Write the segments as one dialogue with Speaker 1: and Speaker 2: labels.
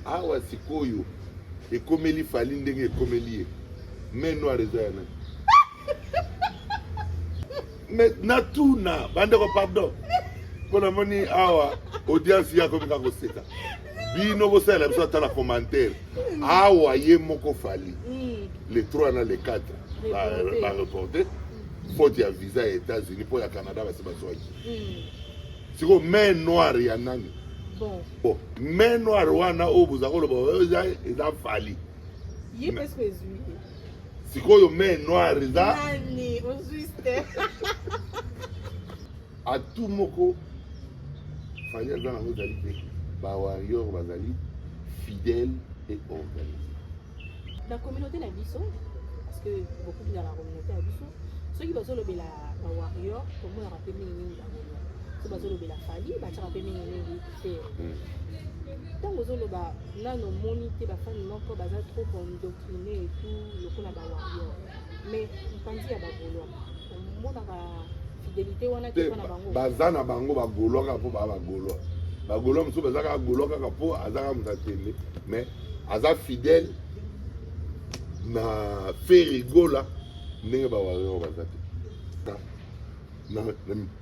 Speaker 1: awa sikoyo ekomeli fali ndenge ekomeli ye mais noir eza yana mais natuna bandeko pardon mpona moni awa audience yakomi kaka koseka bino bosalela biso ata na commentaire awa ye moko fali le 3 na le 4 bareporte faute ya visa ya États-Unis mpo ya Canada basi bazwaki siko main noire ya nani bon main noire wana oyo boza koloba eza fali
Speaker 2: ye presque ezwi
Speaker 1: sikoyo main noire eza
Speaker 2: nani ozuiste
Speaker 1: atu moko fali aza nango ezali te bawarrior bazali fidèle et organisé
Speaker 2: na communauté na biso parce que beaucoup dans la communauté na biso soki bazolobela bawarrior tomonaka mpe mingimingi bango so bazolobela fali batiaka mpe mingimingi te ntango ozoloba nano omoni te bafani moko baza trop endoctrine et tout lokola bawarrior mais mopanzi ya bagaulois omonaka fidélité wana te mpona bango
Speaker 1: baza na bango bagaulois kaka mpo baa bagaulois bagaulois mosusu baza kaka gaulois kaka mpo aza kaka moto atende mais aza fidèle na fe rigola ndenge bawarrior baza te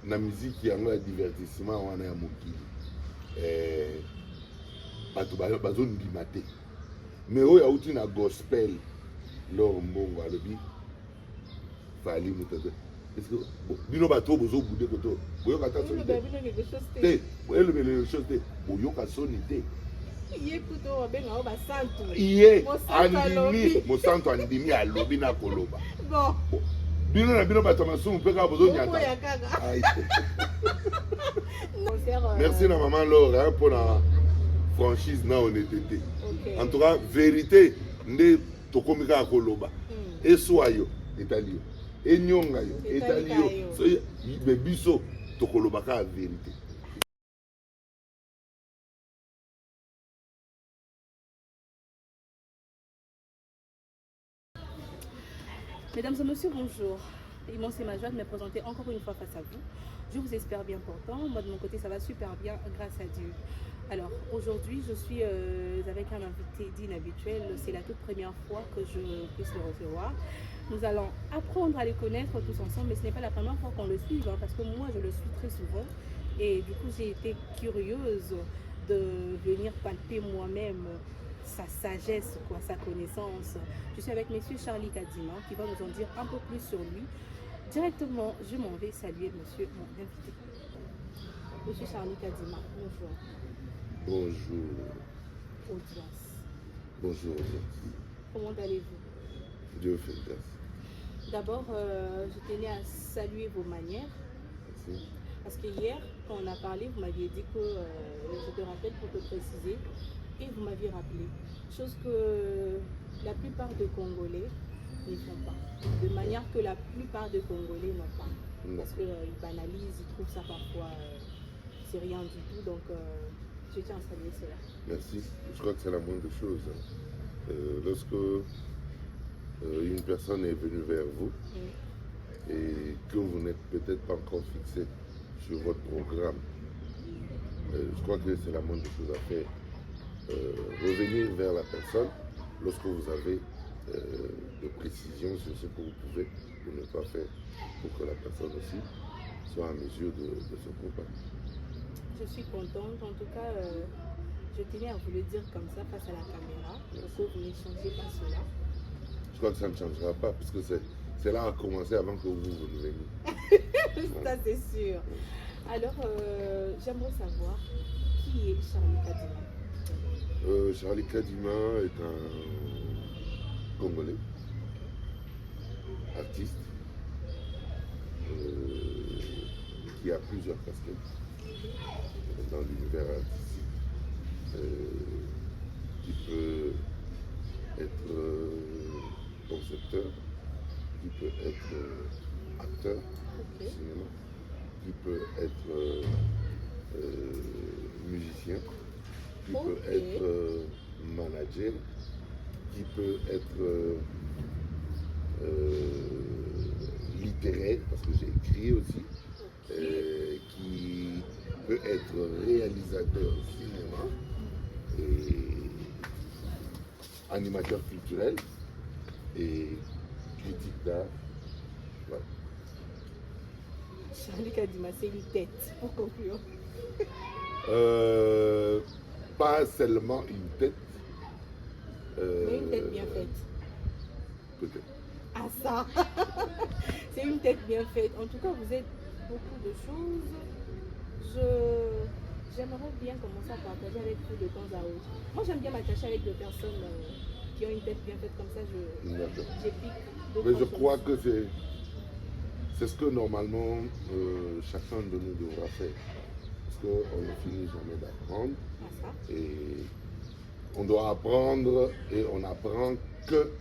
Speaker 1: na miziki yango ya divertissement wana ya mokili bato bazondima te mais oyo auti na gospel lor mbongo alobi fali moto te bino bato oyo bozobude koto boyoka ta soni te elobele chose te boyoka soni te
Speaker 2: ye puto babengao basantu
Speaker 1: ye andimi mosantu andimi alobi na koloba bino na bino bato ya masumu mpe kaka bozonyata merci na mama Laure mpona franchise na honnêteté en tout cas vérité nde tokomi kaka koloba eswa yo etali yo enyonga yo etali yo me biso tokoloba kaka vérité.
Speaker 2: Mesdames et messieurs, bonjour. Immense c'est ma joie de me présenter encore une fois face à vous. Je vous espère bien portant. Moi de mon côté ça va super bien grâce à Dieu. Alors aujourd'hui je suis avec un invité d'inhabituel. C'est la toute première fois que je puisse le recevoir. Nous allons apprendre à les connaître tous ensemble, mais ce n'est pas la première fois qu'on le suit, hein, parce que moi je le suis très souvent. Et du coup j'ai été curieuse de venir palper moi-même sa sagesse, quoi, sa connaissance. Je suis avec monsieur Charlie Kadima qui va nous en dire un peu plus sur lui. Directement, je m'en vais saluer monsieur mon invité. Monsieur Charlie Kadima, bonjour.
Speaker 1: Bonjour.
Speaker 2: Audience.
Speaker 1: Bonjour audience.
Speaker 2: Comment allez-vous?
Speaker 1: Dieu fait grâce.
Speaker 2: D'abord, je tenais à saluer vos manières.
Speaker 1: Merci.
Speaker 2: Parce que hier, quand on a parlé, vous m'aviez dit que, je te rappelle pour te préciser, et vous m'aviez rappelé, chose que la plupart des Congolais ne font pas, de manière que la plupart des Congolais n'ont pas, parce qu'ils banalisent, ils trouvent ça parfois, c'est rien du tout, donc je tiens à saluer cela.
Speaker 1: Merci, je crois que c'est la moindre chose. Lorsque une personne est venue vers vous et que vous n'êtes peut-être pas encore fixé sur votre programme, je crois que c'est la moindre chose à faire. Revenir vers la personne lorsque vous avez de précisions sur ce que vous pouvez ou ne pas faire pour que la personne aussi soit en mesure de se comparer.
Speaker 2: Je suis contente, en tout cas, je tenais à vous le dire comme ça face à la caméra, pour que vous ne changez pas cela.
Speaker 1: Je crois que ça ne changera pas, parce que c'est là à commencer avant que vous veniez.
Speaker 2: Ça c'est sûr. Alors, j'aimerais savoir qui est Charlie Kadima.
Speaker 1: Charlie Kadima est un Congolais, artiste, qui a plusieurs casquettes dans l'univers artistique, qui peut être concepteur, qui peut être acteur au cinéma, qui peut être musicien, qui peut être manager, qui peut être littéraire, parce que j'ai écrit aussi, qui peut être réalisateur au cinéma, et animateur culturel et critique d'art. Voilà.
Speaker 2: Charlie Kadima, c'est une tête, pour conclure.
Speaker 1: Pas seulement une tête.
Speaker 2: Mais une tête bien faite.
Speaker 1: Peut-être.
Speaker 2: Ah ça c'est une tête bien faite. En tout cas, vous êtes beaucoup de choses. J'aimerais bien commencer à partager avec vous de temps à autre. Moi, j'aime bien m'attacher avec des personnes qui ont une tête bien faite comme ça. J'épique.
Speaker 1: Mais je crois que c'est ce que normalement chacun de nous devra faire. Parce qu'on ne finit jamais d'apprendre. Et on doit apprendre et on n'apprend que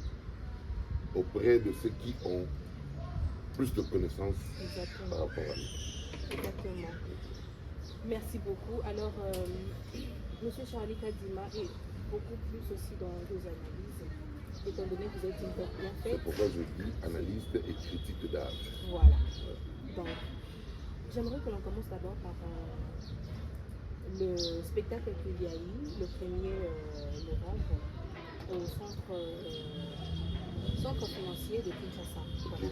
Speaker 1: auprès de ceux qui ont plus de connaissances. Exactement. Par rapport à nous.
Speaker 2: Exactement. Merci beaucoup. Alors, M. Charlie Kadima est beaucoup plus aussi dans vos analyses, étant donné que vous êtes une tête bien faite.
Speaker 1: C'est pourquoi je dis analyste et critique d'art.
Speaker 2: Voilà. Donc, j'aimerais que l'on commence d'abord par le spectacle qu'il y a eu le 1er novembre au centre financier de Kinshasa.
Speaker 1: Okay.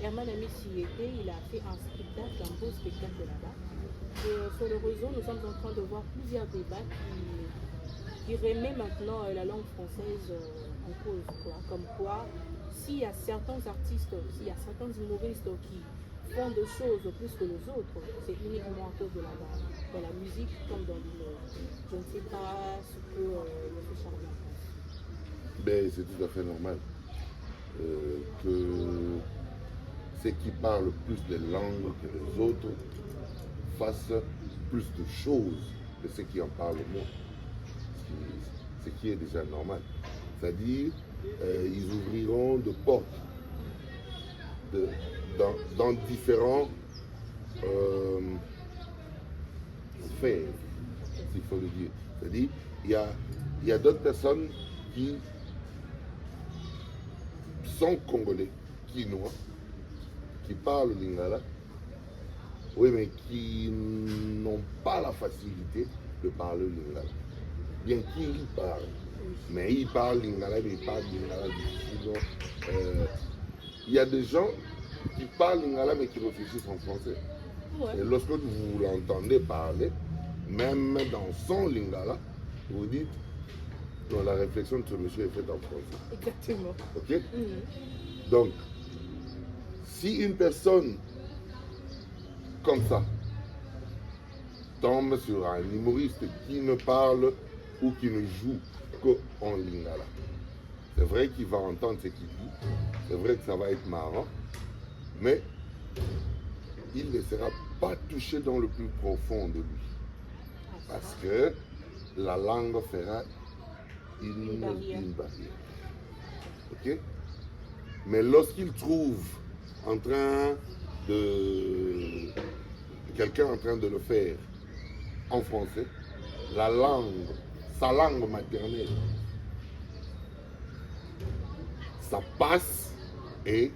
Speaker 2: Herman Ami s'y était, il a fait un spectacle, un beau spectacle là-bas. Et sur le réseau, nous sommes en train de voir plusieurs débats qui remettent maintenant la langue française en cause. Comme quoi, s'il y a certains artistes, s'il y a certains humoristes qui font des choses plus que les autres, c'est uniquement à cause de la langue. Dans la musique comme dans l'humour. Je ne sais pas ce que M. Charlie pense.
Speaker 1: Ben, c'est tout à fait normal que ceux qui parlent plus de langues que les autres fassent plus de choses que ceux qui en parlent moins. Ce qui est déjà normal. C'est-à-dire, ils ouvriront de portes dans différents sphères, s'il faut le dire. C'est-à-dire, il y a d'autres personnes qui sont congolais, quinois, qui parlent lingala, oui, mais qui n'ont pas la facilité de parler lingala. Bien qu'ils parlent, mais ils parlent lingala, mais ils parlent lingala difficilement. Il y a des gens qui parlent lingala, mais qui réfléchissent en français. Ouais. Et lorsque vous l'entendez parler, même dans son lingala, vous dites, non, la réflexion de ce monsieur est faite en français.
Speaker 2: Exactement.
Speaker 1: Ok? Donc, si une personne comme ça tombe sur un humoriste qui ne parle ou qui ne joue qu'en lingala, c'est vrai qu'il va entendre ce qu'il dit, c'est vrai que ça va être marrant, mais il ne sera pas touché dans le plus profond de lui. Parce que la langue fera une barrière. Ok? Mais lorsqu'il trouve quelqu'un en train de le faire en français, sa langue maternelle, ça passe et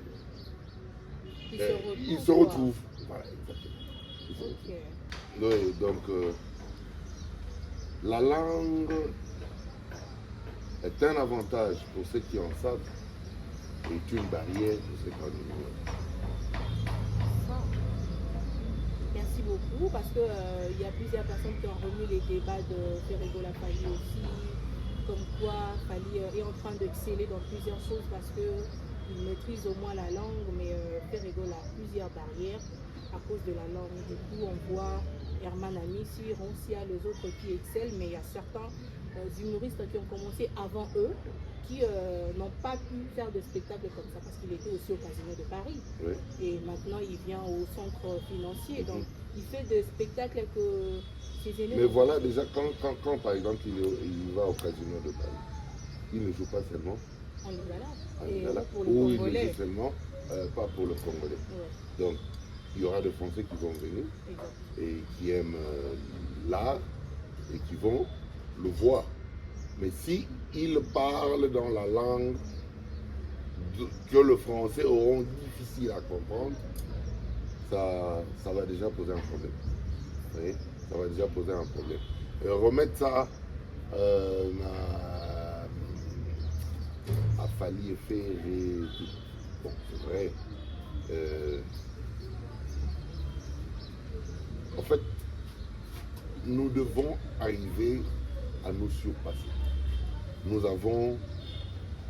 Speaker 1: il se retrouve. Voilà, exactement. Okay. Oui, donc, la langue est un avantage pour ceux qui en savent et une barrière pour ceux qui en ignorent.
Speaker 2: Merci beaucoup parce que y a plusieurs personnes qui ont remis les débats de Ferregola Fali aussi, comme quoi Fali est en train d'exceller dans plusieurs choses parce qu'il maîtrise au moins la langue, mais Ferregola a plusieurs barrières à cause de la langue. Du coup, on voit Herman Ami, Roncia, les autres qui excellent, mais il y a certains humoristes qui ont commencé avant eux qui n'ont pas pu faire de spectacles comme ça parce qu'il était aussi au Casino de Paris. Oui. Et maintenant, il vient au centre financier. Donc, il fait des spectacles que ses aînés...
Speaker 1: Mais voilà, déjà, quand par exemple, il va au Casino de Paris, il ne joue pas seulement
Speaker 2: en lingala.
Speaker 1: Ou il ne joue seulement, pas pour le Congolais. Ouais. Donc, il y aura des Français qui vont venir et qui aiment l'art et qui vont le voir. Mais si ils parlent dans la langue que le Français auront difficile à comprendre, ça va déjà poser un problème. Oui, ça va déjà poser un problème. Et remettre ça fallait faire tout. Bon, c'est vrai. En fait, nous devons arriver à nous surpasser. Nous avons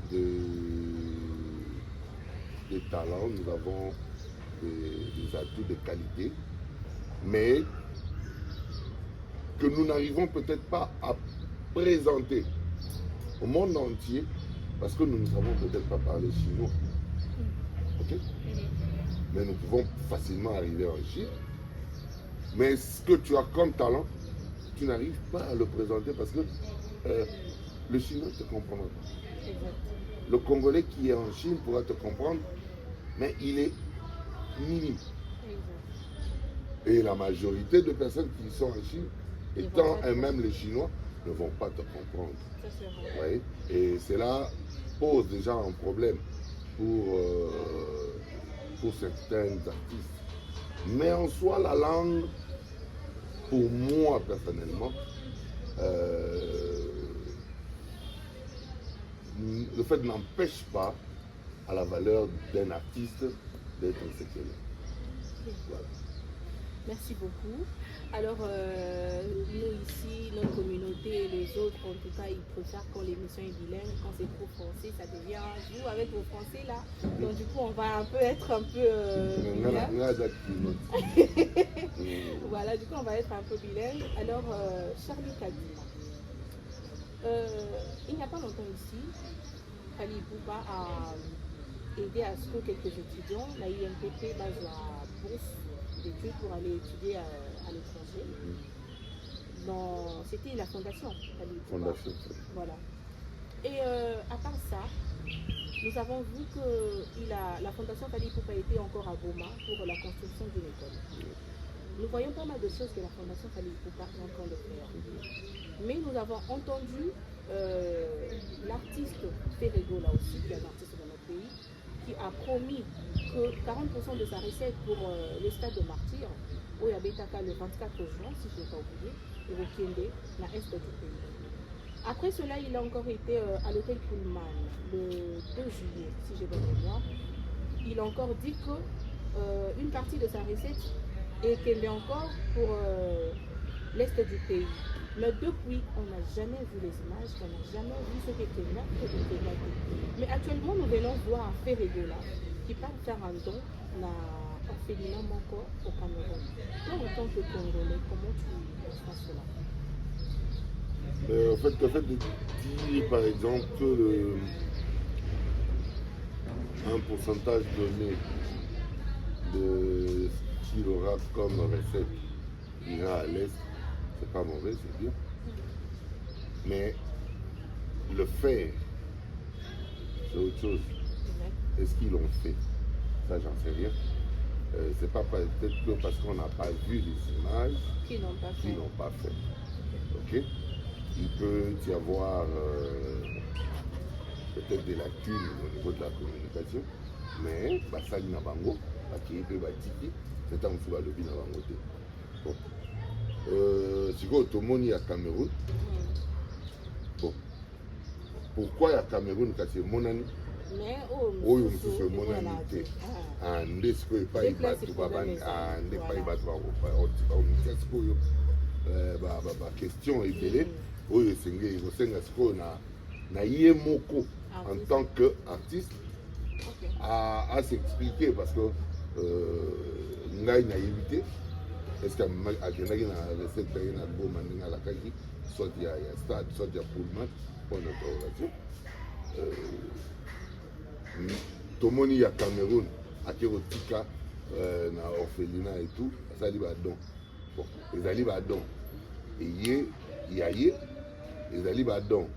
Speaker 1: des talents, nous avons des atouts, des qualités, mais que nous n'arrivons peut-être pas à présenter au monde entier parce que nous ne savons peut-être pas parler chinois. Ok? Mais nous pouvons facilement arriver en Chine. Mais ce que tu as comme talent, tu n'arrives pas à le présenter parce que le chinois ne te comprendra pas.
Speaker 2: Exact.
Speaker 1: Le Congolais qui est en Chine pourra te comprendre, mais il est minime.
Speaker 2: Exact.
Speaker 1: Et la majorité de personnes qui sont en Chine, étant elles-mêmes les Chinois, ne vont pas te comprendre.
Speaker 2: Ça, c'est vrai.
Speaker 1: Oui. Et cela pose déjà un problème pour certains artistes. Mais en soi, la langue, pour moi personnellement, le fait n'empêche pas à la valeur d'un artiste d'être exceptionnel. Voilà.
Speaker 2: Merci beaucoup. Alors, nous ici, notre communauté et les autres, en tout cas, ils préfèrent quand l'émission est bilingue. Quand c'est trop français, ça devient vous avec vos français là. Donc, du coup, on va un peu être un peu bilingue. Voilà, du coup, on va être un peu bilingue. Alors, Charlie Kadima, il n'y a pas longtemps ici, Fally Ipupa a aidé à ce que quelques étudiants, la IMPP, base la bourse d'études pour aller étudier à l'étranger. C'était la fondation Fally Ipupa. Voilà. Et à part ça, nous avons vu que la fondation Fally Ipupa était encore à Goma pour la construction d'une école. Nous voyons pas mal de choses que la fondation Fally Ipupa est en train de faire. Mais nous avons entendu l'artiste Ferrego là aussi, qui est un artiste de notre pays, qui a promis que 40% de sa recette pour le stade de Martyrs, au Yabetaka le 24 juin, si je n'ai pas oublié, et au Kiende, la est du pays. Après cela, il a encore été à l'hôtel Pullman le 2 juillet, si j'ai bonne mémoire. Il a encore dit que une partie de sa recette est Kiende encore pour l'est du pays. Mais depuis, on n'a jamais vu les images, on n'a jamais vu ce que Kenya fait. Mais actuellement, nous venons voir Ferrego là, qui part faire un don à l'orphelinat Moko au Cameroun. Toi, en tant que Congolais, comment tu vois cela?
Speaker 1: En fait, le fait de dire, par exemple, que un pourcentage donné de ce qu'il aura comme recette ira à l'Est, c'est pas mauvais, c'est bien. Mais le faire, c'est autre chose. Est-ce qu'ils l'ont fait? Ça, j'en sais rien. C'est pas peut-être que parce qu'on n'a pas vu les images
Speaker 2: qu'ils n'ont
Speaker 1: pas fait. Ok? Il peut y avoir peut-être des lacunes au niveau de la communication, mais ça n'a pas bango, qui peut batiki, c'est un peu le bin à bango. Bon. Si vous êtes à Cameroun, bon. Pourquoi il y a Cameroun quand c'est mon année?
Speaker 2: Mais
Speaker 1: oh, c'est mon année. And this way, pas y battre, and this pas y battre, question est belle. Oui, c'est moko en tant qu'artiste à s'expliquer parce que ngai na évité. Est-ce qu'il y a une recette qui est à la Kaki, soit il y a stade, soit il y a Pullman, pour notre interrogation. Tomoni ya Cameroun, à Kérotika, na orphelinat et tout, ça dit don. Bon, les alliés don. Et il y a les alliés don.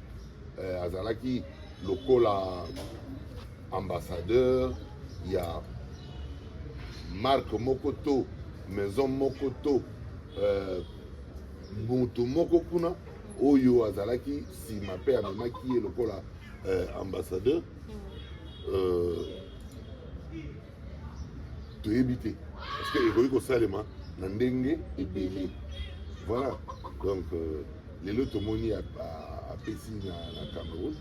Speaker 1: Azalaki, lokola ambassadeur, il y a Marc Mokoto, Maison Mokoto, Moto Mokokuna, Oyo Azalaki, si ma père m'a qui est lokola ambassadeur. De éviter parce que héroïque salema nandenge et belé voilà donc les lotomoni à Pessi na Cameroun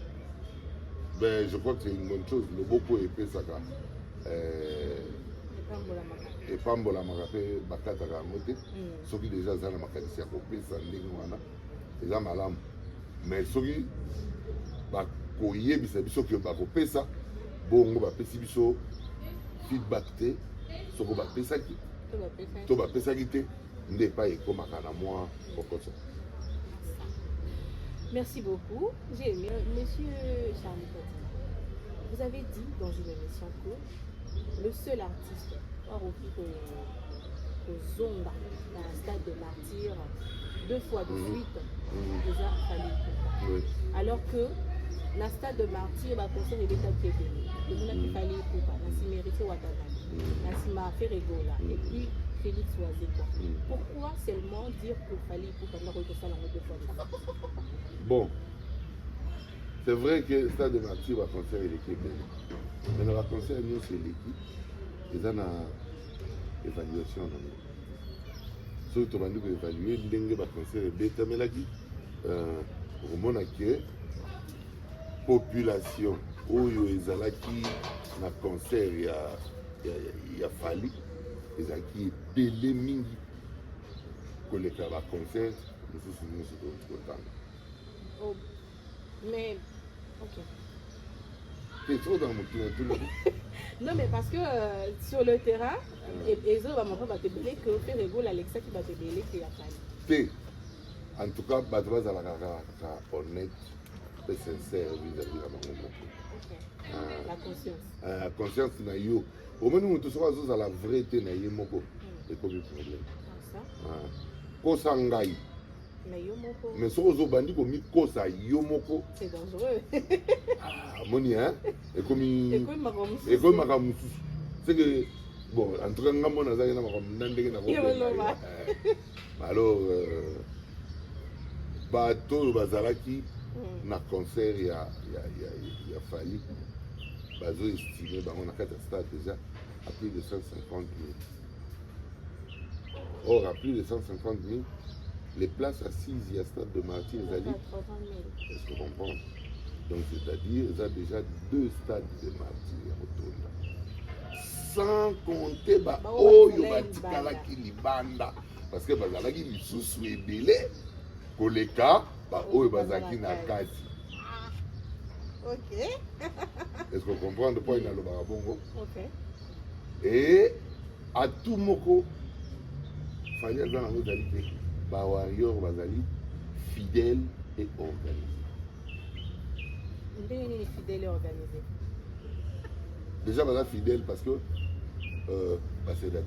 Speaker 1: Ben, je crois que c'est une bonne chose. Le beaucoup est fait ça. Et pas mbola makape bakata ka moté. Soki déjà ça na makanisi ya kopesa ndenge wana. Eza malamu. Mais soki ba koyebisa biso ke ba kopesa bongo ba pesi biso feedback te soko ba pesaki. To ba pesaki te nde pa ekomaka na moi kokoso.
Speaker 2: Merci beaucoup. J'ai aimé. Monsieur Charlie Petit, vous avez dit dans une émission que le seul artiste que Zonga dans un stade de martyr 2 fois de suite déjà fallu.
Speaker 1: Oui.
Speaker 2: Alors que dans le stade de martyr, le concert est déjà qui est venu. Le monde qui fallait pour pas. Dans Mérité Ouattara, dans Ferregola et puis Félix Oazekwa. Pourquoi seulement dire qu'il fallait pour pas que ça la 2 fois?
Speaker 1: Bon. C'est vrai que le stade de martyr va concert est l'équipe. Mais dans le concert, nous c'est l'équipe. Ils ont une évaluation. Si tu as évalué, le concert est bêta, mais là, au monde que population oyo ezalaki na concert ya Fali ezalaki ebele mingi koleka ba concert mosusu nyonso tokotanga.
Speaker 2: Oh, mais ok.
Speaker 1: C'est trop dans mon tour.
Speaker 2: Non, mais parce que sur le terrain, et ça va m'en te belé que Ferregola Alexa qui va te belé qu'il y a Fali.
Speaker 1: En tout cas, Badra Zalaka honnête et sincère vis-à-vis de la maman.
Speaker 2: La conscience.
Speaker 1: La conscience na yo. Au moment où tu seras à la vérité na yo moko, c'est comme un problème. Kosa ngai. Mais si vous avez dit kosa yo moko,
Speaker 2: c'est dangereux.
Speaker 1: Moni hein? Et comme makamusu. C'est que bon, en tout cas, ngamona na zaki na makamundandeke na ko. Alors bato bazalaki na concert ya Fali bazo estimé bango na kati ya stade déjà à plus de 150 000. Or à plus de 150 000, les places assises il y a stade de Martyr ezali. Est-ce que vous comprenez? Donc c'est-à-dire il y a déjà 2 stades de Martyr au sans compter ba oyo batikalaki libanda parce que bazalaki lisusu ebele koleka ba oyo bazalaki na kati.
Speaker 2: Ok.
Speaker 1: Est-ce que vous comprenez de quoi il y a le barabongo?
Speaker 2: Ok.
Speaker 1: Et à tout moko fallait dans la modalité ba warrior bazali fidèle et organisé.
Speaker 2: Fidèle et organisé.
Speaker 1: Déjà bazali fidèle parce que c'est de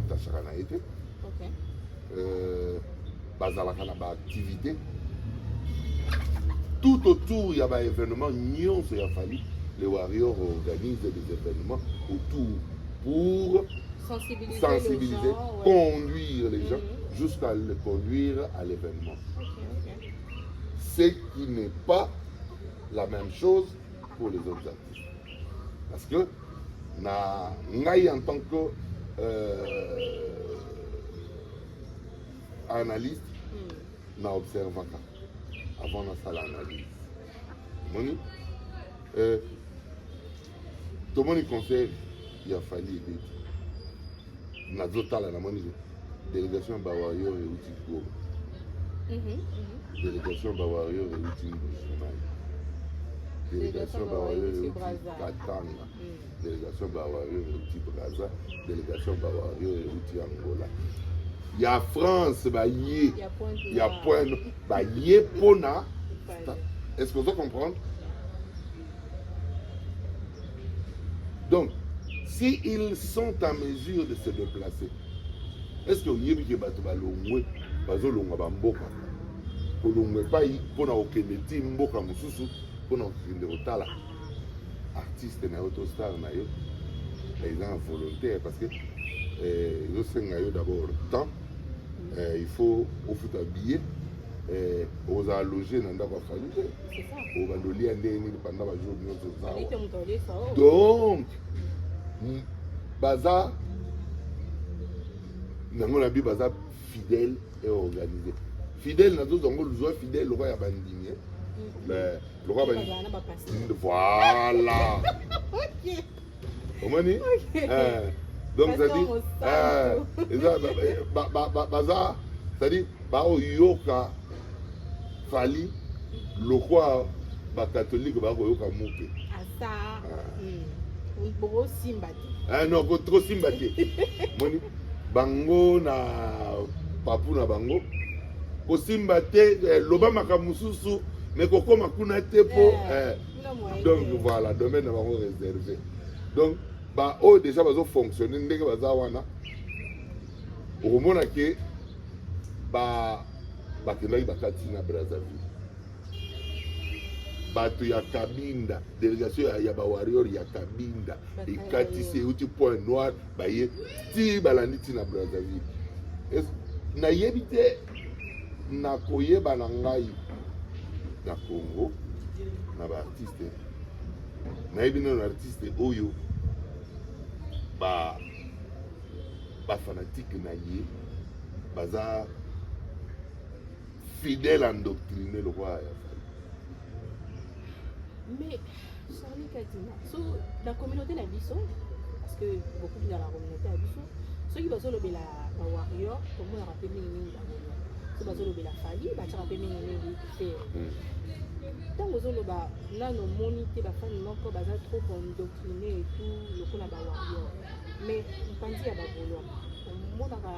Speaker 1: tachara été.
Speaker 2: Ok.
Speaker 1: Bazalaka na ba activité. Tout autour, il y a un événement, il a fallu les Warriors organisent des événements autour pour sensibiliser
Speaker 2: les gens,
Speaker 1: conduire les gens jusqu'à les conduire à l'événement.
Speaker 2: Okay.
Speaker 1: Ce qui n'est pas la même chose pour les autres artistes. Parce que, en tant que analyste, na observant avant la salle d'analyse. Tout le monde conseille, il a fallu aider. Nous avons la délégation Bawario et Outil Go. Délégation Bawario et Outil National. Délégation Bawario et Outil Katanga. Délégation Bawario et Outil Braza. Délégation Bawario et Outil Angola. Il y a France, il y a point, Pona. Est-ce que vous comprenez? Donc, s'ils sont en mesure de se déplacer, est-ce que vous avez dit que vous avez dit que vous avez dit que vous avez dit que vous avez artiste na autostar na yo ils sont volontaires parce que ils ont d'abord temps il faut au foot habiller aux alloger dans la famille au bandolier pendant la journée donc baza nango na bi baza fidèle et organisé fidèle na tous on le fidèle le roi ya bandimie roi voilà.
Speaker 2: Ok.
Speaker 1: Comment dit? Donc ça dit baza ça dit ba yoka fali le roi ba catholique ba yoka muke
Speaker 2: asa bobo simbati
Speaker 1: non ko trop simbati moni bango na papu na bango ko simbate loba makamususu mais ko koma kuna te po donc voilà domaine na bango réservé donc ba o déjà bazo fonctionner ndenge baza wana okomona ke bakendaki bakati na Brazzaville bato ya Kabinda délégation ya bawarrior ya Kabinda ekatisi euti point noir baye ti balandi ti na Brazzaville nayebi te nakoyeba na ngai na Congo na baartiste nayebi nano artiste oyo fanatique na ye baza fidèle endoctriné le roi ya Fali.
Speaker 2: Mais Charlie Kadima, so la communauté na biso parce que beaucoup dans la communauté na biso ceux qui bazo lobela ba warrior comme on a rappelé mingi na bongo so bazo lobela Fali ba tira pe mingi fait tant bazo loba nano monité ba fani moko baza trop endoctriné et tout le ko na ba warrior mais mpandi ya ba bolo mona ka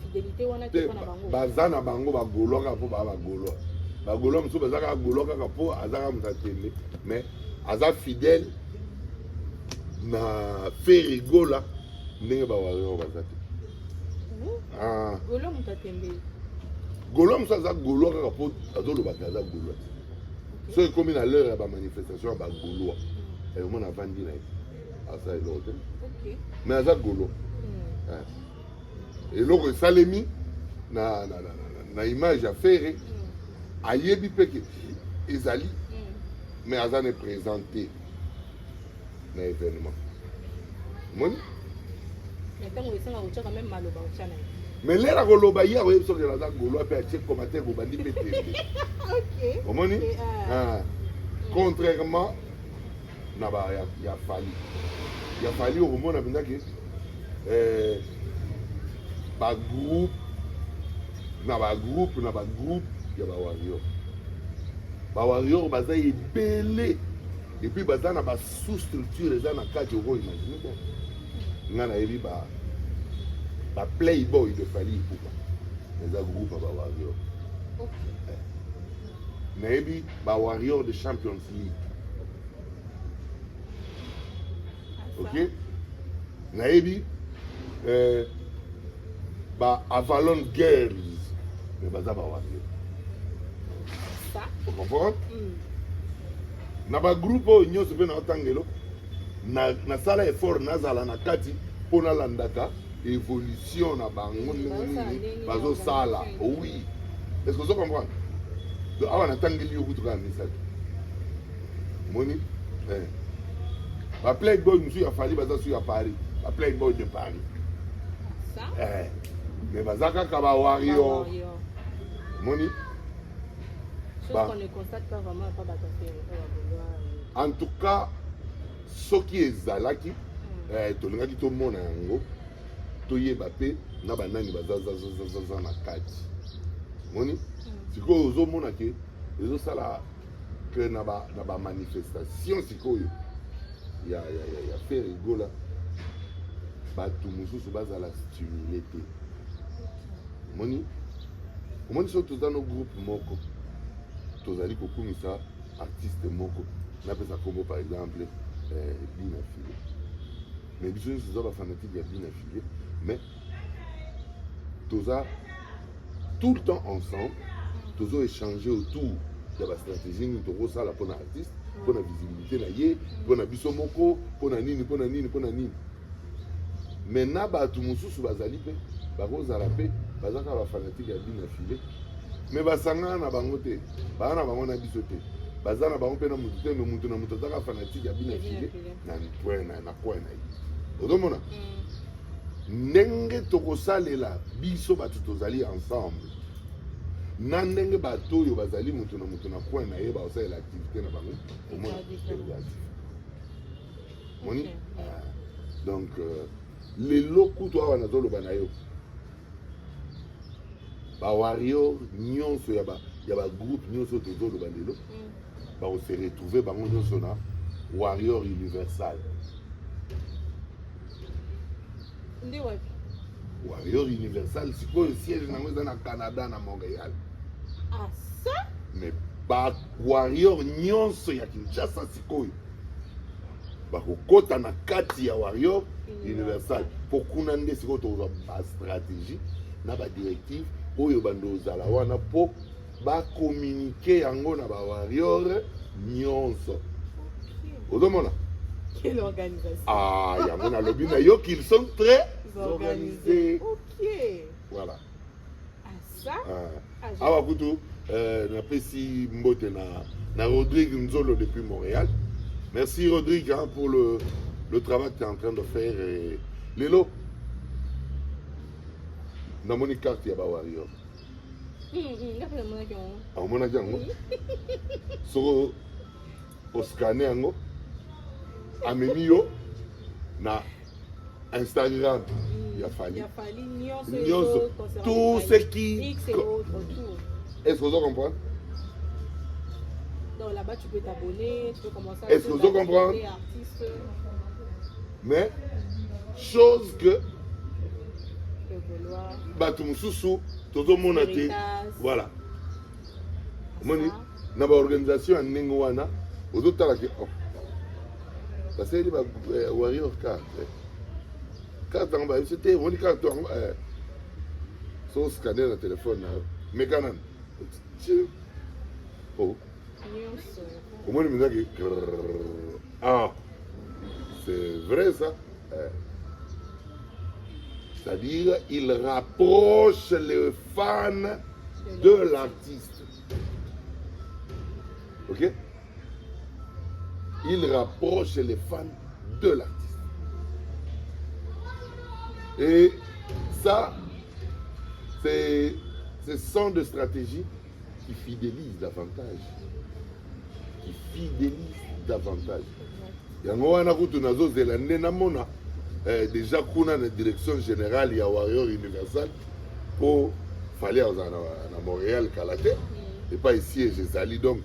Speaker 2: fidélité wana te na bango
Speaker 1: baza na bango ba goloka po ba golo ba golo mso baza ka goloka ka po azaka mutatende mais aza fidèle na fait rigola ndenge ba warrior baza te
Speaker 2: golo mutatembe
Speaker 1: golo mso aza goloka ka po azoloba ka aza golo so ekomi na l'heure ya ba manifestation ba golo et mona vandi na asa elote mais aza golo eloko esalemi na image ya fere ayebi mpe ke ezali mais aza ne présenté na événement moni mais lera koloba ye akoyebi soki aza golo mpe atie commentaire bobandi mpe tende omoni contrairement na ya Fali okomona mpenza ke bagroupe ya bawarrior baza ebele epuis baza na basous-structure eza na kati oko imagine bon nga nayebi baplayboy de Fali Ipupa eza groupe ya bawarrior nayebi bawarrior de Champions League ok nayebi Avalon Girls mais baza bawarrior comprendre na bagroupe oyo nyonso mpe na otangelo nasala effort nazala na kati mpo nalandaka évolution na bango ndenge nini bazosala oui est-ce que ozo comprendre donc awa natangeli yo kutu kaka misaki moni baplayboy mosusu ya Fali baza su ya Paris baplayboy de Paris mais baza kaka bawarrior moni en tout cas soki ezalaki tolingaki tomona yango toyeba mpe na banani bazaza na kati moni sikoyo ozomona ke ezosala ke na bamanifestation sikoyo ya faire rigola bato mosusu bazala stimulé te omoni soki toza no groupe moko tozali kokumisa artiste moko napesa kombo par exemple Bina Filé mais biso nyonso toza bafanatique ya Bina Filé mais toza tout le temps ensemble tozo échanger autour ya bastratégie nini tokosala mpona artiste mpona visibilité na ye mpona biso moko mpona nini mais na bato mosusu bazali mpe bakozala mpe bazaka bafanatique ya Bina Filé mais basangana na bango te baza na bango na biso te baza na bango mpe na motu te me motu na motu azaka fanatique ya Bina Filé na coin na ye ozomona ndenge tokosalela biso bato tozali ensemble na ndenge bato oyo bazali moto na coin na ye baosalela activité na bango omona moni donc lelo kutu awa nazoloba na yo bawarrior nyonso ya bagroupe nyonso tozoloba lelo bakose retrouve bango nyonso na warrior universal.
Speaker 2: Ndi wapi?
Speaker 1: Warrior universal sikoyo siège nango eza na Canada na Montréal.
Speaker 2: Ah ça?
Speaker 1: Mais ba warrior nyonso ya Kinshasa sikoyo bakokota na kati ya warrior universal po kuna nde sikoyo tozwa ba stratégie na ba directive oyo bando ozala wana po bacommuniquer yango na ba warrior nyonso. Odomona?
Speaker 2: Quelle organisation?
Speaker 1: Ah, yango na lobi na yo qu'ils sont très organisés.
Speaker 2: Ok.
Speaker 1: Voilà.
Speaker 2: Ah ça?
Speaker 1: Awa kutu napesi mbote na Rodrigue Nzolo depuis Montréal. Merci Rodrigue hein, pour le travail que tu es en train de faire. Et... Lelo, na moni carte ya ba warrior. Mona jango. So au scanner yango amemi yo na Instagram. Il y a fallu tout ce qui... Est-ce que vous comprenez?
Speaker 2: Donc là-bas, tu peux t'abonner, tu peux commencer à...
Speaker 1: Est-ce que vous comprenez? Mais, chose que... Batumususu, Toto Monate, voilà. Moni, na ba organisation en Ningwana, aux autres là qui... Parce que les warrior carte. Carte en bas, c'était on dit carte en bas. Son scanner le téléphone, mais quand même. Oh. Comment il me dit que ah, c'est vrai ça. C'est-à-dire, il rapproche les fans de l'artiste. Ok? Il rapproche les fans de l'artiste. Et ça, c'est ce sont des stratégies qui fidélisent davantage. Qui fidélisent davantage. Yango wana kutu nazo zelande na mona déjà kuna na direction générale ya Warrior Universal pour fallait na Montréal Kalaté et pas ici et Jézali donc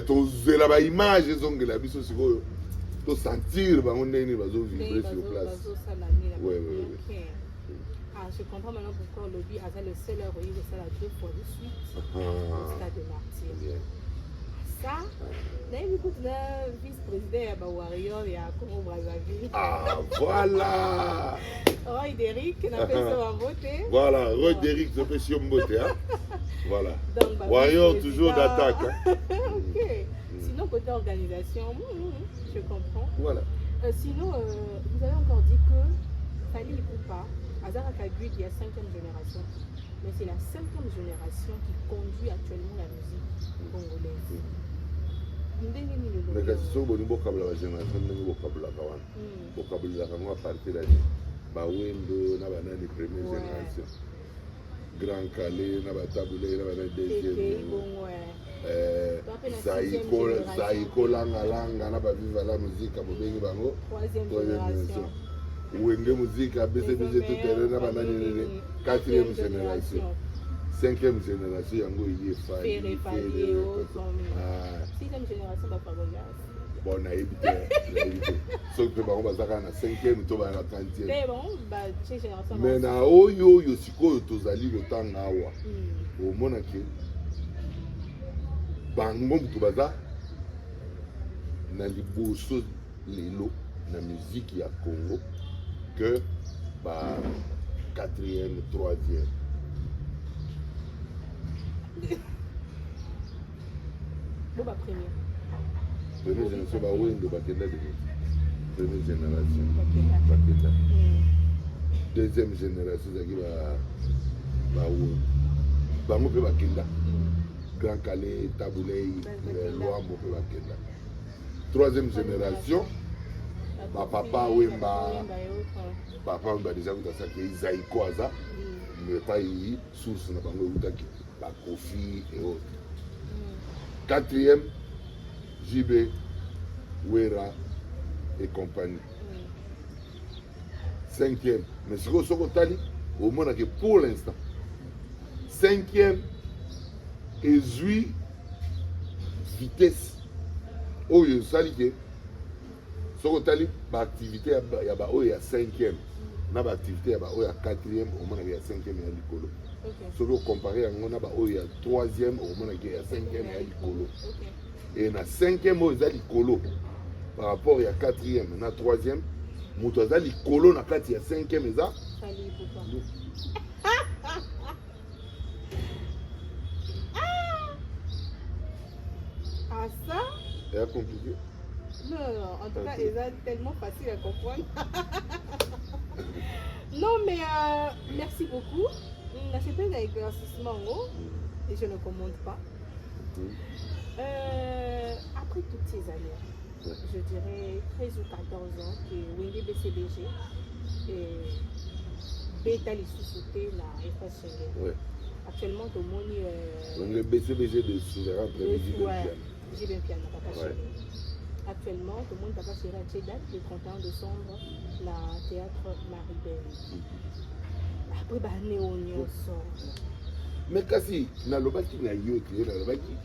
Speaker 1: to zela ba image ezongela biso sikoyo to sentir bango ndeni bazo vibrer sur place. Ouais.
Speaker 2: Ah, je comprends maintenant pourquoi le lobby a le seul héroïne de ça la 2 fois de suite au stade de Martyr. Ça, écoute, le vice-président de Warrior et à Congo Brazzaville.
Speaker 1: Ah, voilà!
Speaker 2: Roderick, n'a pas ça en voter.
Speaker 1: Voilà, Roderick, je peux sur beauté. Voilà. Donc, bah, Warrior, toujours d'attaque. Hein.
Speaker 2: Ok. Sinon, côté organisation, je comprends.
Speaker 1: Voilà.
Speaker 2: Sinon, vous avez encore dit que Fally Ipupa, Azara Kaguid, il y a 5e génération. Mais c'est la 5e génération qui conduit actuellement la musique congolaise.
Speaker 1: Mais quand tu es bon, la génération, tu à partir de Bawendo, na banani première génération. Grand Calais, na Bataboulé, na banani deuxième. Zaïko Langa Langa, na Baviva la musique, à Bobengi Bango.
Speaker 2: Troisième génération.
Speaker 1: Wenge musique, à BCBG tout terrain, na banani 4e génération. 5e génération, yango il est Fally.
Speaker 2: 6e génération, bah Fagolas.
Speaker 1: Bon, on a évité. Sauf que on va faire la 5e, on va la 30e.
Speaker 2: Mais bon, bah, c'est génération.
Speaker 1: Mais na oyo yosiko tozali le temps ngawa. Au monake. Bango mutu baza na liboso lelo na musique ya Congo que ba 4e, 3e.
Speaker 2: Bon, bah, première.
Speaker 1: Première génération, bah oui, de Bakenda de première génération. Bakenda. Deuxième génération, c'est qui bah oui. Bah moi, Bakenda. Grand Calais, Taboulé, Loambo, Bakenda. Troisième génération, bah papa Wemba. Papa Wemba déjà, vous avez ça qui est Zaïko Aza. Mais pas y source, n'a pas eu Kofi et autres. Quatrième, JB, Wera et compagnie. Cinquième, mais ce que Sokotali, au moins pour l'instant. Cinquième, Ezui, vitesse. Oh, il y a Sokotali, l'activité, il y a cinquième. Il y a l'activité, il y a quatrième, au moins il y a cinquième, il y a l'icolo. Si vous comparez, il y a troisième, au moins il y a cinquième, il y a l'icolo. Et dans cinquième, il y a l'icolo. Par rapport à quatrième, dans troisième, Moutaza l'icolo, il y a cinquième, il y a
Speaker 2: Ah, ça?
Speaker 1: c'est compliqué.
Speaker 2: Non, en tout cas, c'est tellement facile à comprendre. Non, mais merci beaucoup. C'est pas un éclaircissement, et je ne commande pas. Après toutes ces années, je dirais 13 ou 14 ans, que Wenge BCBG et Beta les sous-sautés la espace Schengen. Actuellement, tout le monde
Speaker 1: Le BCBG de souverain
Speaker 2: j'ai bien piano, papa chéri. Actuellement, tout le monde papa chéri à Tchédat, le 31 décembre, la théâtre Maribel. Après, bah, néo sort.
Speaker 1: Mais kasi, na lobaki na yote, na lobaki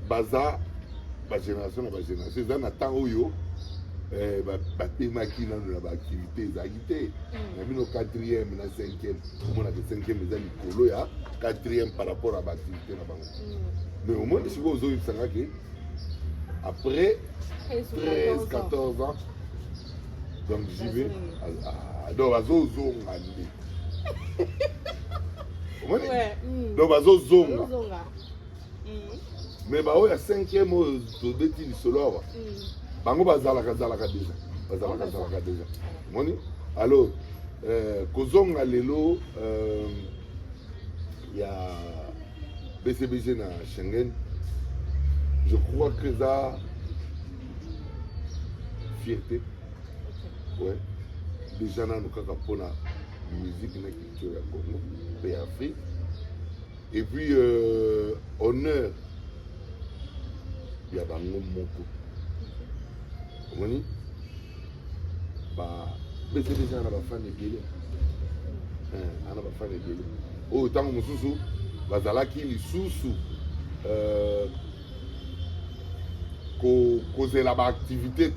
Speaker 1: baza, ba génération, ça na temps oyo, ba temaki na activité ezagité. Na bino quatrième, na cinquième, comment na cinquième les amis ya quatrième par rapport à l'activité na bango. Mais au moins, si vous avez vu après 13, 14 ans, donc j'y vais. Donc, zonga. Mais bah, il y a cinquième de bêtises solo. Bango bazalaka déjà. Alors, kozonga lelo, il y a BCBG na Schengen. Je crois que ça fierté. Ouais. Déjà nous avons pour la musique et la culture à Congo, pays Afrique. Et puis honneur, il y a Bango Moko. Vous voyez? Bah, mais c'est déjà un fan de Guélé. Un fan de Guélé. Autant que Moussou, Bazalaki, les sous-sous. Causer la activité.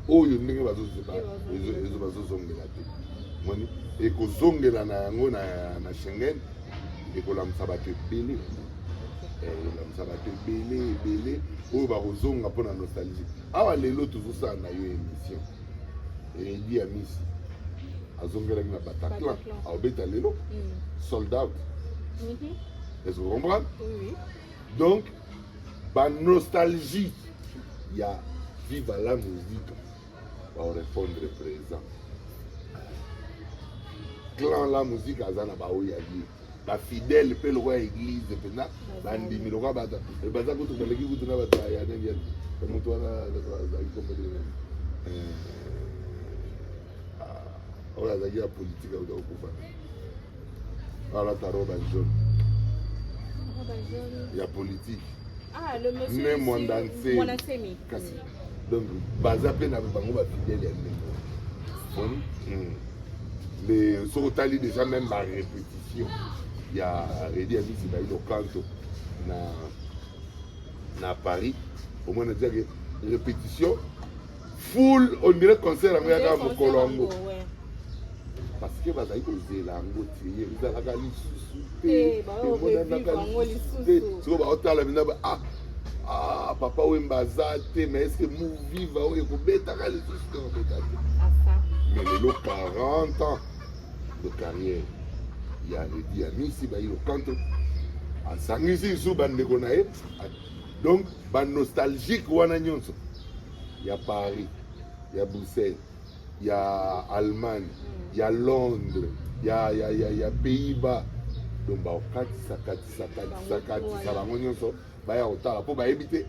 Speaker 1: Oh, il y a et que zongela na yango na Schengen et que la msabate belé belé oh ba kozonga pour la nostalgie awa lelo toujours ça na yo émission et dit à Miss azongela na Bataclan au beta lelo sold out. Est-ce que vous comprenez? Oui. Donc ba nostalgie il y a vive la musique va répondre présent. Clan la musique azana ba oyayi ba fidèle pe lo église pena ba ndimi lo ka bata e baza kutu baleki kutu na bata ya nenge mutu ana za ikombele oya za ya politique au dokufa ala taroba jaune ya politique
Speaker 2: le monsieur
Speaker 1: mais mon dansé kasi donc baza pe na bango ba fidèle ya ndenge les Sokotali déjà même par répétition. Il y a Rédi Ami qui va au canto na Paris. Au moins on a dit que répétition full on dirait concert à Mokolongo. Parce que baza iko zelango tiye za la gali susu. So ba otala bina ba papa Wembaza te mais est-ce que mou viva o ko beta gali susu ko beta. Mais les 40 ans de carrière, il y a Rédi Ami ici, il y a le canto. En Sangisi, donc, nostalgique, il y a Paris, il y a Bruxelles, il y a Allemagne, il y a Londres, il y a Pays-Bas. Donc, ça pour éviter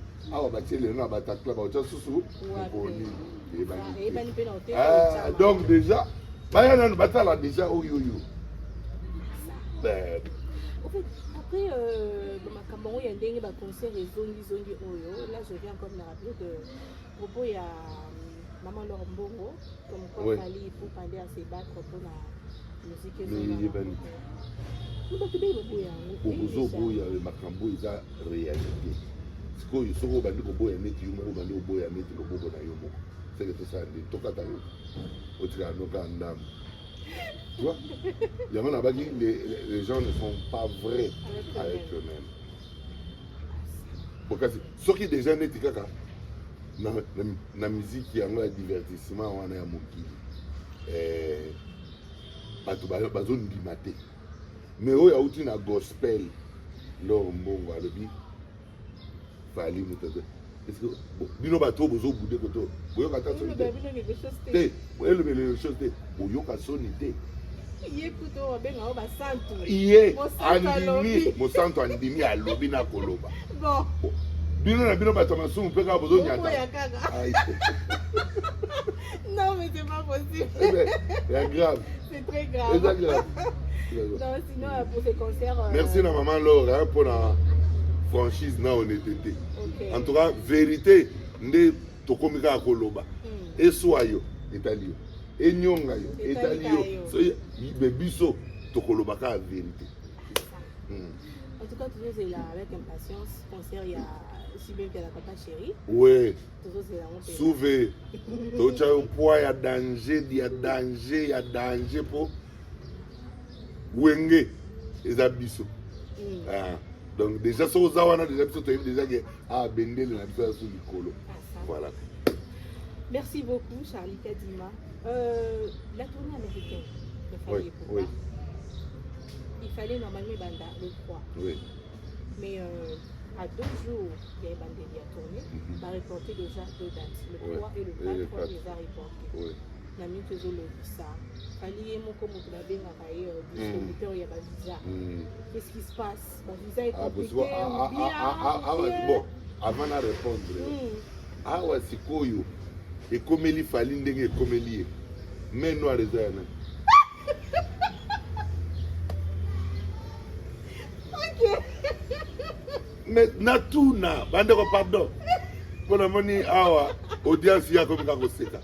Speaker 1: donc déjà déjà
Speaker 2: en fait, après makambo ya ndenge ba concert zongi oyo, là je viens encore me rappeler de propos ya maman Laure Mbongo comme quoi Fally pour parler à se battre pour la musique ezonga.
Speaker 1: Bozoboya makambo eza réalité. Sikoyo soko bandi koboya neti yo moko bandi koboya neti loboko na yo moko. C'est que ça ndi tokata yo. Otika noka ndam. Tu vois? Les gens ne sont pas vrais avec eux-mêmes. Parce que ceux qui déjà n'étaient pas dans la musique, il y a un divertissement, on a un mokili. Bazo ndimate. Mais il y a aussi un gospel. Lors mbongo alobi Fally mutade. Est-ce que bino bato bozo boudé koto. Boyo kata sonité. Té, boyo le chose té. Boyo ka sonité. Iye andimi mosanto andimi alobi na koloba.
Speaker 2: Bon.
Speaker 1: Bino na bino bato masumu pe ka bozo nyata.
Speaker 2: Non mais c'est pas possible.
Speaker 1: C'est grave.
Speaker 2: C'est très grave.
Speaker 1: C'est grave.
Speaker 2: Non, sinon pour ces concerts.
Speaker 1: Merci à maman Laure hein, pour la franchise na honnêteté.
Speaker 2: Okay.
Speaker 1: En tout cas, vérité, nde tokomika koloba. Et soyo, etalio. Et nyonga yo, etalio. So bebiso tokolobaka la vérité.
Speaker 2: En tout cas, toujours c'est là avec impatience. Concert il y a aussi bien que la papa chérie.
Speaker 1: Ouais.
Speaker 2: Toujours c'est là on peut.
Speaker 1: Souvé. Tocha yo poids ya danger, ya danger pour wenge ezabiso. Ah. Donc déjà sur Zawana déjà biso déjà que bendele na biso sur likolo. Voilà.
Speaker 2: Merci beaucoup Charlie Kadima. La tournée américaine de Fally Poupa. Oui. Il fallait normalement banda le 3.
Speaker 1: Oui.
Speaker 2: Mais à 2 jours, il y a bandé à tourner. On va reporter déjà 2 dates, le 3 et le 4, on les a reportés. Oui. Na minute zolo ça. Fally moko moto la benga kaye distributeur ya ba visa. Qu'est-ce qui se passe? Ba visa est compliqué.
Speaker 1: Bon, avant de répondre. Ouais sikoyo. Et comme il Fally ndenge comme il mais noir ezana.
Speaker 2: OK.
Speaker 1: Mais na tout na bande ko pardon. Pour la moni awa audience ya comme ka koseka.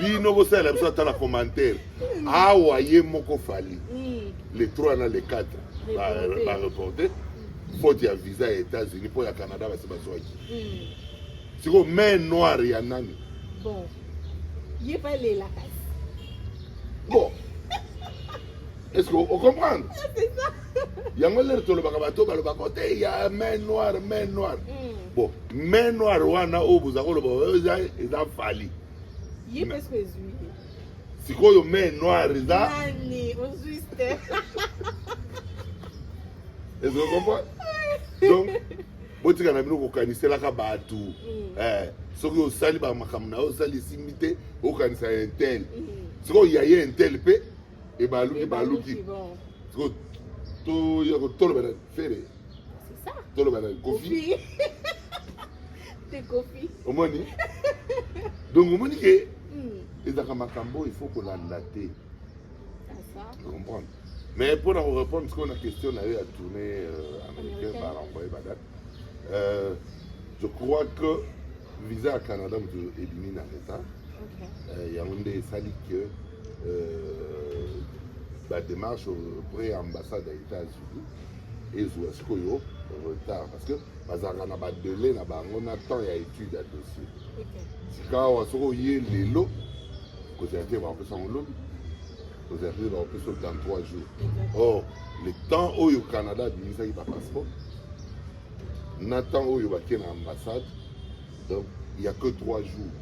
Speaker 1: Bino ko sala biso ta la commentaire. Awa ye moko Fally. Les 3 na les 4 va reporter. Faut y a visa aux États-Unis pour le Canada va se passer. C'est comme main noire ya nani.
Speaker 2: Bon. Il pas les la casse.
Speaker 1: Bon. Est-ce qu'on comprend?
Speaker 2: C'est ça.
Speaker 1: Il y a un l'air de le côté, il y a main noire. Bon, main noire, wana au vous avez le Fally.
Speaker 2: Il est presque juillet.
Speaker 1: Si quoi yo main noire, ça.
Speaker 2: Nani, au juste.
Speaker 1: Est-ce que vous comprenez? Donc, boti kana bino ko kanisela ka batu. Soki o sali ba makamna o sali simité o kanisa un tel. Siko ya ye un tel pe e baluki. Siko to ya ko tolo bana fere.
Speaker 2: C'est ça.
Speaker 1: Tolo bana kofi.
Speaker 2: T'es kofi.
Speaker 1: Omoni. Donc omoni ke ezaka makambo il faut qu'on l'andate.
Speaker 2: Ça.
Speaker 1: Tu comprends? Mais pour répondre à la question à la tournée américaine par envoyer Badat, je crois que visa à Canada est élimine en état. Il y a un des salis que la démarche auprès de l'ambassade des États-Unis et est-ce qu'il y a un retard parce que on a pas de délai, on attend y a étude à dossier. Si quand on a les lots, on peut s'en lobby. Vous arrivez dans 3 jours. Or, le temps où au Canada, il n'y a pas de passeport. Nathan où il y a l'ambassade. Donc, il n'y a que 3 jours.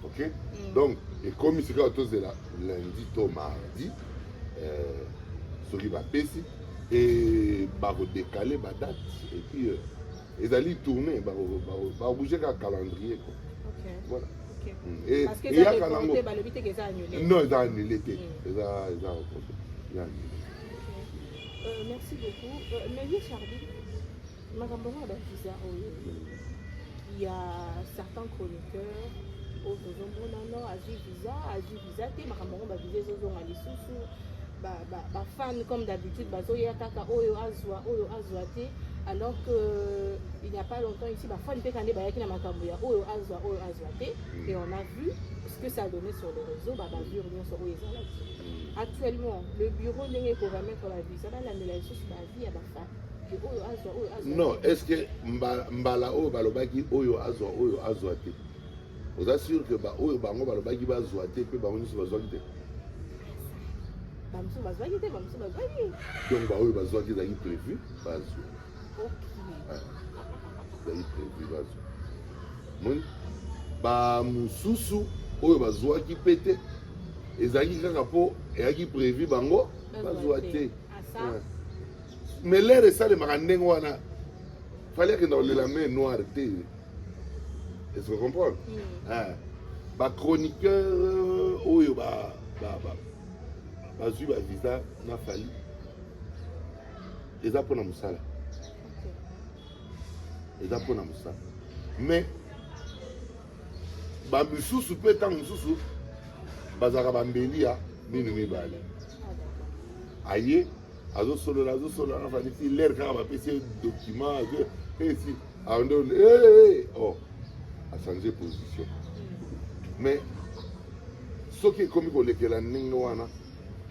Speaker 1: Ok? Donc, et comme il y a lundi au mardi, ce qui va passer, et va décaler la date. Et puis, ils allaient tourner, va bouger le calendrier. Voilà.
Speaker 2: Parce que ça reporté, le but est que ça annulé.
Speaker 1: Non, ils ont annulé. Ils ont reporté.
Speaker 2: Merci beaucoup. Mais Charlie, il y a certains chroniqueurs au Visa, fan comme d'habitude, bazoya kaka oyo azwa te, alors que il n'y a pas longtemps ici, fan pe kande bayaki na makambo ya oyo azwa te, et on a vu ce que ça a donné sur le réseau, bavure nyonso oyo ezalaki. Actuellement, le bureau ndenge pour remettre la vie, ça va landela lisusu bavi ya bafan.
Speaker 1: Non, est-ce que mbala oyo balobaki oyo azwa te? Vous êtes sûr que oyo bango balobaki bazwa te pe bango nyonso bazwaki te? Donc oyo bazwaki ezalaki prévu bazwa. Ezalaki prévu bazwa. Moni bamosusu oyo bazwaki pe te ezalaki kaka mpo eyaki prévu bango bazwa te. Mais l'air esalemaka ndenge wana fallait que dans la main noire te. Est-ce que vous comprenez? Chroniqueur oyo bazwi visa na fali eza mpona mosala, mais bamisusu mpe ntango mosusu bazalaka bambeli ya minu mibale aye azosolola afani ti l'air kaka bapesi document esi aonde a changé position. Mais soki ekomi kolekela ndenge wana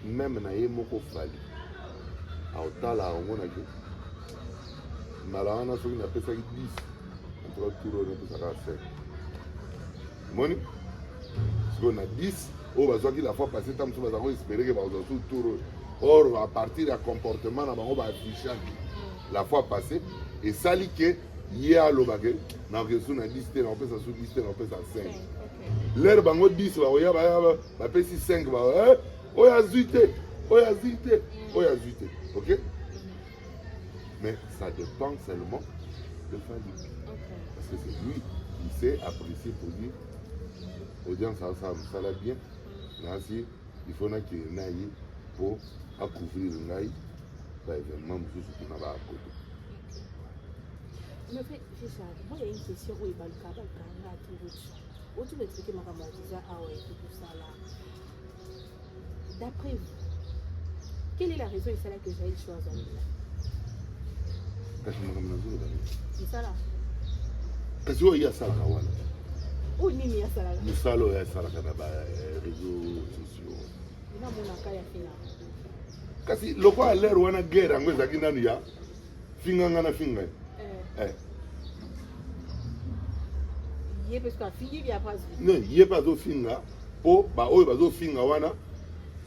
Speaker 1: même na ye moko fali aotala aomonaki mbala wana soki napesaki 10 entre tour oyo napesaka 5 moni sikoyo na 10 oyo bazwaki la fois passé ntango mosusu baza koespere ke bakozwa su tour oyo. Or à partir ya comportement na bango baaffichaki la fois passé esali ke ye alobake nakoki su na 10 te nakopesa su 10 te nakopesa 5 lere bango 10 bakoya bapesi 5 oyo azwi te, ok? Mais ça dépend seulement de Fali. Parce que c'est lui qui sait apprécier pour dire audience ça l'a bien. Merci, il faut qu'il y ait pour couvrir le événement qui n'a pas à côté.
Speaker 2: Mais moi, il y a une question où il va le cas, où tu m'expliques ma maman déjà tout ça là. D'après vous, quelle est la raison et celle que j'ai choisi? C'est ça là.
Speaker 1: Parce qu'il y a ça là.
Speaker 2: Où il y a ça là?
Speaker 1: Le salon est ça là dans les réseaux sociaux.
Speaker 2: Il y a mon accueil à finir.
Speaker 1: Kasi loko a l'air wana guerre ngo ezaki nanu ya finga ngana finga
Speaker 2: ye parce que fingi bia pas
Speaker 1: non ye pas zo finga po ba oyo bazo finga wana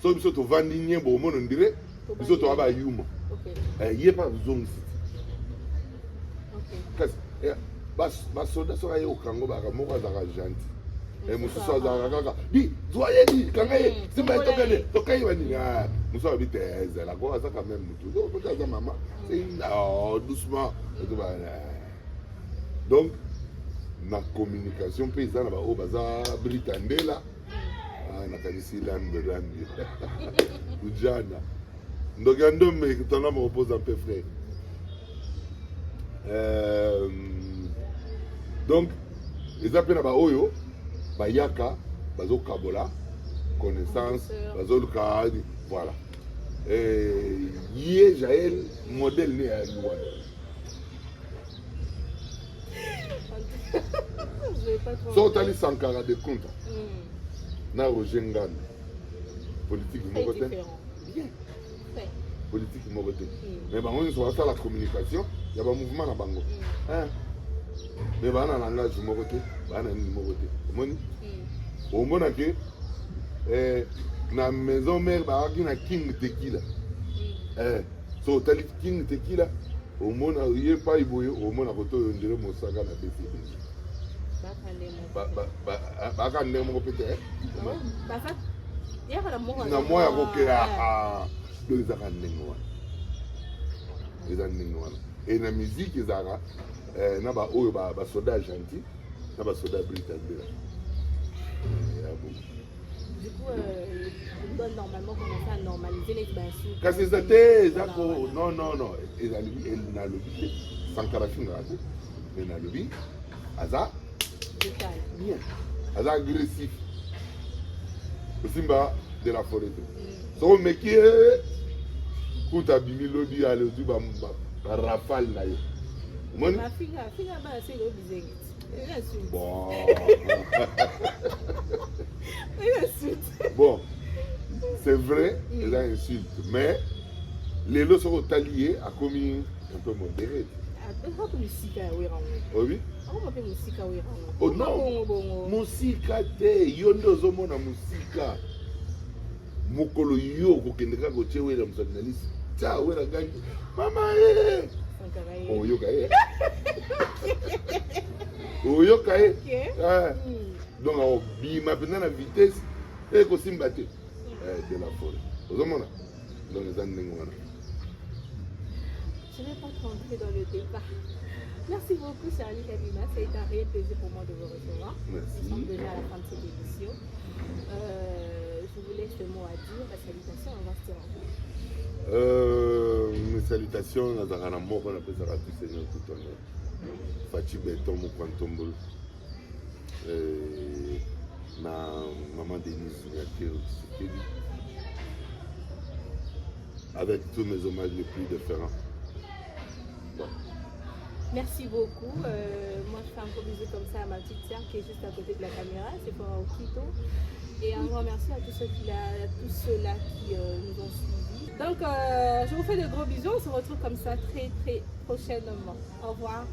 Speaker 1: so biso to vandi nyembo omono ndire biso to aba yuma ye pas zo ngisi kasi bas soda so ayo kango ba moko azaka gentil mususu azalaka kaka di zoye di kanga ye simba tokai wani mususu abite ezela ko aza quand même mutu donc peut aza maman c'est doucement donc na communication pe eza na ba o baza britandela na kanisi lambe ujana ndoki andome tona mo repose un peu frère donc eza pe na ba oyo bayaka bazo kabola connaissance bazo luka voilà yé Jaël modèle né à Louan so tali Sankara de compte na Roger Ngane politique mokote bien politique mokote mais bango ils sont la communication il y a ba mouvement na bango mais bana langage mokote bana ni mokote moni au mona ke na maison mère baaki na King Tequila so tali King Tequila au mona ye pa iboye au mona koto ndire mosaka na BCB baka ndenge moko pete na moya kokea do ezaka ndenge wana eza ndenge wana et na musique ezaka na ba oyo ba soda gentil na ba soda britannique.
Speaker 2: Du coup, on doit normalement commencer à normaliser les bains.
Speaker 1: Quand c'est ça, non. Et n'a le but, sans carafine, et n'a le but, Aza, bien, Aza agressif. Simba, de la forêt. So mais qui est kuta bimilo di ale du ba rafale na yo. Mon
Speaker 2: Ma fille ba c'est le bizarre. Elle insulte.
Speaker 1: bon.
Speaker 2: Elle insulte.
Speaker 1: Bon. C'est vrai, elle a insulte, mais les lots sont alliés à commis un peu modéré.
Speaker 2: Hapo musika we rango.
Speaker 1: Oh oui?
Speaker 2: Ako mape musika we rango.
Speaker 1: Oh non.
Speaker 2: Bongo.
Speaker 1: Musika te, yondo zomona musika. Mokolo yo kokendeka koche we la musalinalisi. Ta we la gangi. Mama eh. Oh yo kae. Oh yo kae. Ah. Donc on bima pendant la vitesse et ko simbate. De la forêt. Ozomona. Donc les années.
Speaker 2: Je ne vais pas rentrer dans le débat. Merci beaucoup, Charlie Kabima. Ça a été un réel plaisir pour moi de vous recevoir.
Speaker 1: Merci.
Speaker 2: Nous sommes déjà à la fin de cette émission. Je vous laisse le mot à dire, la salutation, on va se rendre.
Speaker 1: Mes salutations, Nazarana Moko, on appelle ça tout Seigneur tout honneur. Fachi Beton, Mokwantombol. Ma maman Denise Nyakiro Tshisekedi. Avec tous mes hommages les plus différents. Bon.
Speaker 2: Merci beaucoup. Moi, je fais un gros bisou comme ça à ma petite sœur qui est juste à côté de la caméra, c'est pour Okito. Et un grand merci à tous ceux-là qui nous ont suivis. Donc, je vous fais de gros bisous. On se retrouve comme ça très, très prochainement. Au revoir.